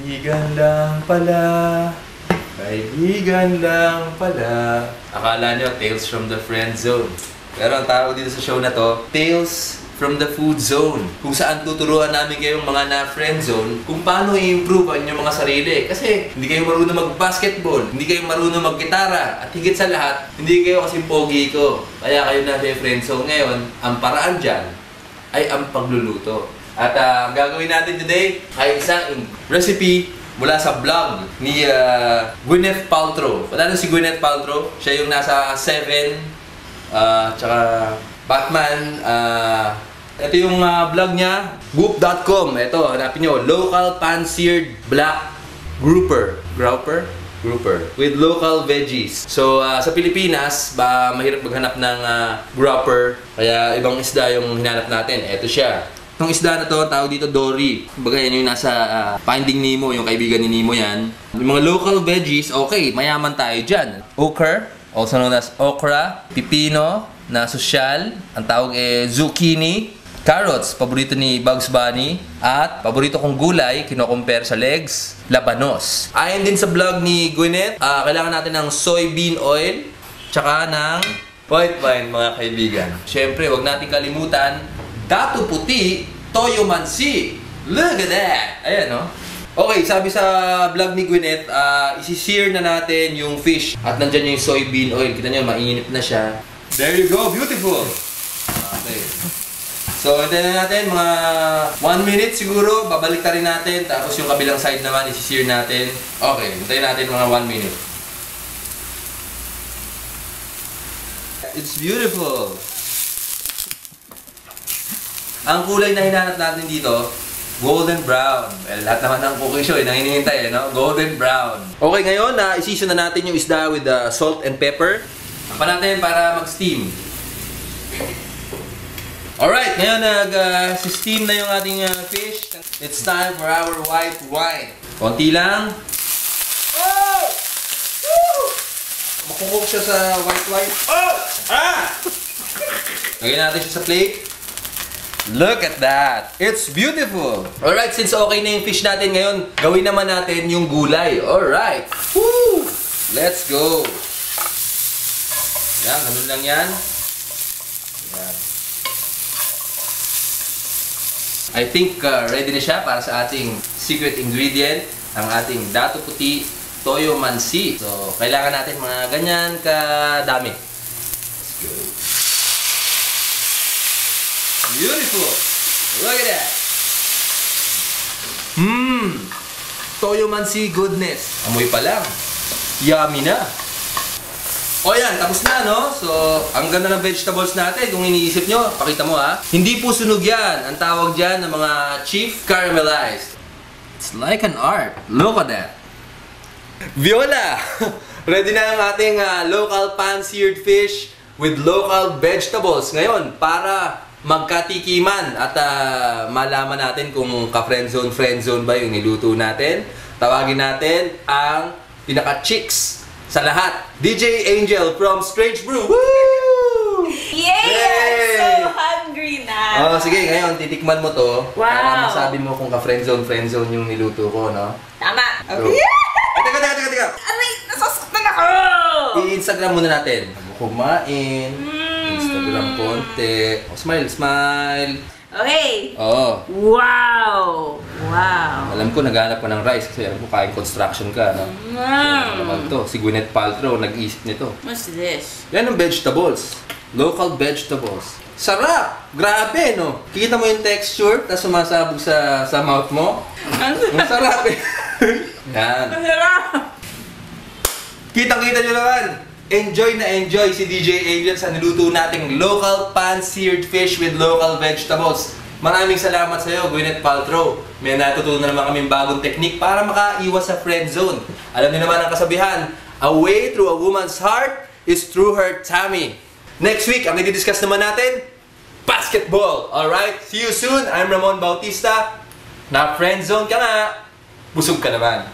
Kaibigan lang pala. Kaibigan lang pala. Akala nyo, Tales from the Friend Zone. Pero ang tawag dito sa show na to, Tales from the Food Zone. Kung saan tuturuan namin kayong mga na-friend zone kung paano i-improve ang inyong mga sarili. Kasi hindi kayo marunong mag-basketball, hindi kayo marunong mag-gitara, at higit sa lahat, hindi kayo kasing pogi ko. Kaya kayo na-friend zone ngayon, ang paraan dyan ay ang pagluluto. At ang gagawin natin today ay isang recipe mula sa vlog ni Gwyneth Paltrow. Wala na si Gwyneth Paltrow. Siya yung nasa Seven, tsaka Batman. Ito yung vlog niya, Goop.com. Ito, hanapin nyo. Local pan-seared black grouper. Grouper. With local veggies. So, sa Pilipinas, mahirap maghanap ng grouper. Kaya ibang isda yung hinanap natin. Ito siya. Itong isda na to, tawag dito Dory. Kumbaga yan yung nasa Finding Nemo, yung kaibigan ni Nemo yan. Yung mga local veggies, okay, mayaman tayo dyan. Okra, also known as okra, pipino na sosyal, ang tawag zucchini, carrots, paborito ni Bugs Bunny, at paborito kong gulay, kino-compare sa legs, labanos. Ayon din sa vlog ni Gwyneth, kailangan natin ng soybean oil, tsaka ng white wine, mga kaibigan. Siyempre, wag natin kalimutan, dato puti, toyo mansi. Look at that! Ayan, no? Okay, sabi sa vlog ni Gwyneth, isi-sear na natin yung fish. At nandyan yung soybean oil. Kita nyo, mainit na siya. There you go! Beautiful! Okay. So, hintayin na natin mga 1 minute siguro. Babalik rin natin. Tapos yung kabilang side naman, isi-sear natin. Okay, hintayin natin mga 1 minute. It's beautiful! Ang kulay na hinanap natin dito, golden brown. Well, lahat naman ng cooking show, nang hinihintay, no? Golden brown. Okay, ngayon, isi-season na natin yung isda with salt and pepper. Takpan natin para mag-steam. Alright, ngayon nag-steam na yung ating fish. It's time for our white wine. Konti lang. Oh! Woo! Makukok siya sa white wine. Oh! Ah! Lagyan natin siya sa plate. Look at that! It's beautiful! Alright, since okay na yung fish natin ngayon, gawin naman natin yung gulay. Alright! Woo! Let's go! Yan, ganun lang yan. Yan. I think ready na siya para sa ating secret ingredient, ang ating dato puti, toyo mansi. So, kailangan natin mga ganyan kadami. Let's go! Beautiful! Look at that! Toyo mansi goodness. Amoy pa lang. Yummy na. O yan, tapos na, no? So, ang ganda ng vegetables natin. Kung iniisip nyo, pakita mo ha. Hindi po sunog yan. Ang tawag dyan ng mga chief caramelized. It's like an art. Look at that. Viola! Ready na ang ating local pan-seared fish with local vegetables. Ngayon, para magkatikiman at malaman natin kung ka-friendzone ba yung niluto natin. Tawagin natin ang pinaka-chicks sa lahat. DJ Angel from Strange Brew. Woo! Yay! I'm so hungry na. Oh, sige, ngayon titikman mo to. Wow. Para masabi mo kung ka-friendzone yung niluto ko, no? Tama. So, Okay. teka. Aray, nasasaktan ako! I-Instagram muna natin. Kumain. Instagram konti. Oh, smile. Okay. Oo. Wow! Alam ko, naghanap ka ng rice kasi alam ko kain construction ka, no? So, naman to, si Gwyneth Paltrow nag-isip nito. What's this? Yan ang vegetables. Local vegetables. Sarap! Grabe, no? Kita mo yung texture, tapos sumasabog sa mouth mo. Ang sarap eh. Yan. Masarap! Kitang-kita nyo naman. Enjoy na enjoy si DJ Angel sa niluto nating local pan-seared fish with local vegetables. Maraming salamat sa iyo, Gwyneth Paltrow. May natutunan na naman kaming bagong technique para makaiwas sa friend zone. Alam niyo naman ang kasabihan, a way through a woman's heart is through her tummy. Next week, ang i-discuss naman natin, basketball. Alright? See you soon. I'm Ramon Bautista. Na friend zone ka nga, busog ka naman.